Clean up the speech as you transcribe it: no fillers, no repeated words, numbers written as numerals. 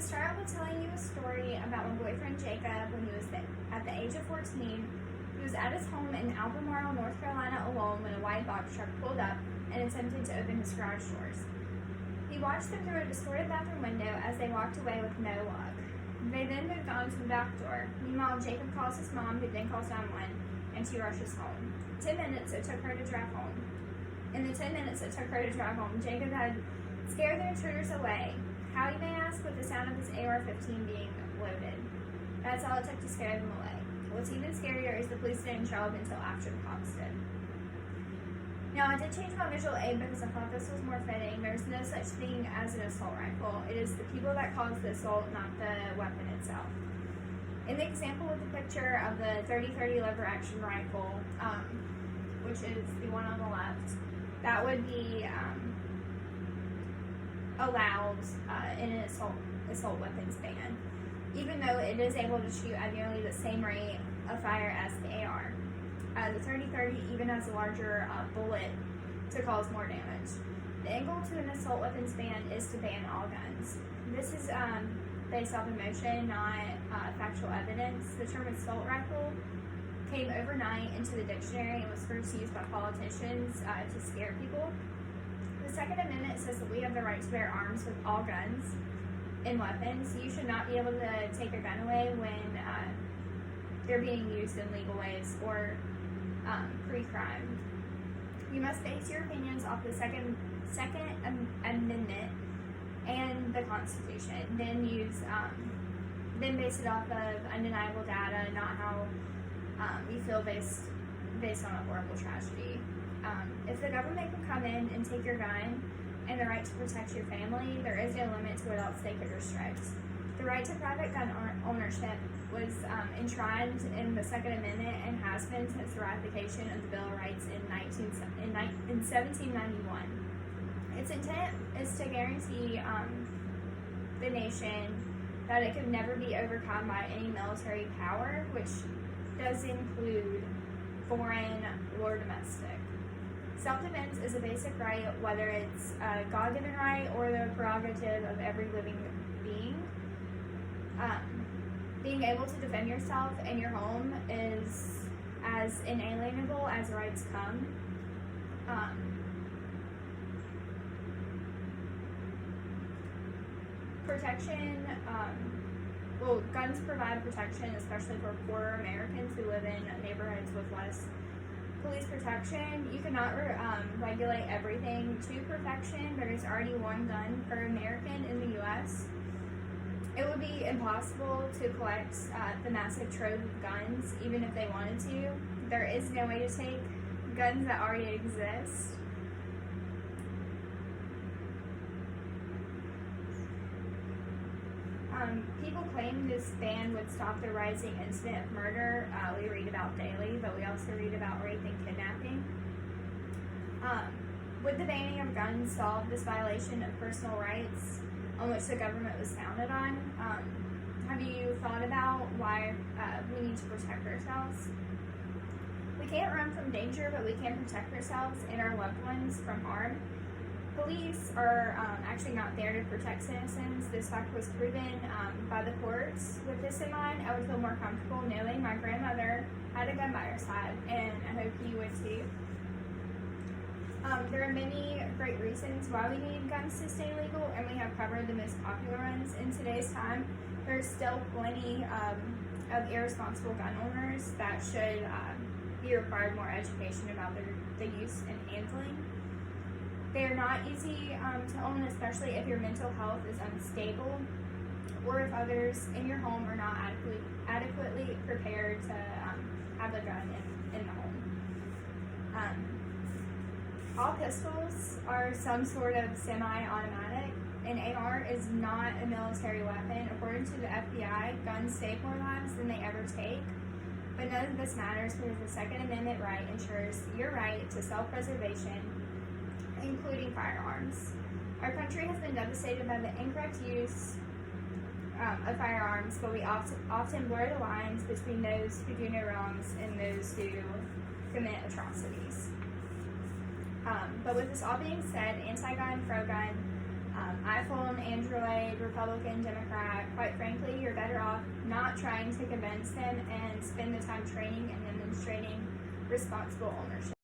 to start with telling you a story about my boyfriend Jacob when he was at the age of 14. He was at his home in Albemarle, North Carolina alone when a white box truck pulled up and attempted to open his garage doors. He watched them through a distorted bathroom window as they walked away with no luck. They then moved on to the back door. Meanwhile, Jacob calls his mom, who then calls 911, and she rushes home. 10 minutes it took her to drive home. In the 10 minutes it took her to drive home, Jacob had scared the intruders away. How, you may ask, with the sound of his AR-15 being loaded. That's all it took to scare them away. What's even scarier is the police didn't show up until after the cops did. Now, I did change my visual aid because I thought this was more fitting. There's no such thing as an assault rifle. It is the people that cause the assault, not the weapon itself. In the example with the picture of the 30-30 lever action rifle, which is the one on the left, that would be allowed in an assault weapons ban, even though it is able to shoot at nearly the same rate of fire as the AR. The 30-30 even has a larger bullet to cause more damage. The end goal to an assault weapons ban is to ban all guns. This is based off emotion, not factual evidence. The term assault rifle came overnight into the dictionary and was first used by politicians to scare people. The Second Amendment says that we have the right to bear arms with all guns and weapons. You should not be able to take a gun away when they're being used in legal ways or pre-crime. You must base your opinions off the Second Amendment and the Constitution. Then base it off of undeniable data, not how you feel based on a horrible tragedy. If the government can come in and take your gun and the right to protect your family, there is no limit to what else they could restrict. The right to private gun ownership was enshrined in the Second Amendment and has been since the ratification of the Bill of Rights in 1791. Its intent is to guarantee the nation that it could never be overcome by any military power, which does include foreign or domestic. Self-defense is a basic right, whether it's a God-given right or the prerogative of every living being. Being able to defend yourself and your home is as inalienable as rights come. Protection, guns provide protection, especially for poorer Americans who live in neighborhoods with less police protection. You cannot regulate everything to perfection. There is already one gun per American in the U.S. It would be impossible to collect the massive trove of guns, even if they wanted to. There is no way to take guns that already exist. People claim this ban would stop the rising incident of murder we read about daily, but we also read about rape and kidnapping. Would the banning of guns solve this violation of personal rights on which the government was founded on? Have you thought about why we need to protect ourselves? We can't run from danger, but we can protect ourselves and our loved ones from harm. Police are actually not there to protect citizens. This fact was proven by the courts. With this in mind, I would feel more comfortable knowing my grandmother had a gun by her side, and I hope you would too. There are many great reasons why we need guns to stay legal, and we have covered the most popular ones. In today's time, there's still plenty of irresponsible gun owners that should be required more education about the use and handling. They are not easy to own, especially if your mental health is unstable or if others in your home are not adequately prepared to have a gun in the home. All pistols are some sort of semi-automatic. An AR is not a military weapon. According to the FBI, guns save more lives than they ever take. But none of this matters because the Second Amendment right ensures your right to self-preservation, including firearms. Our country has been devastated by the incorrect use of firearms, but we often blur the lines between those who do no wrongs and those who commit atrocities. But with this all being said, anti-gun, pro-gun, iPhone, Android, Republican, Democrat, quite frankly, you're better off not trying to convince them and spend the time training and demonstrating responsible ownership.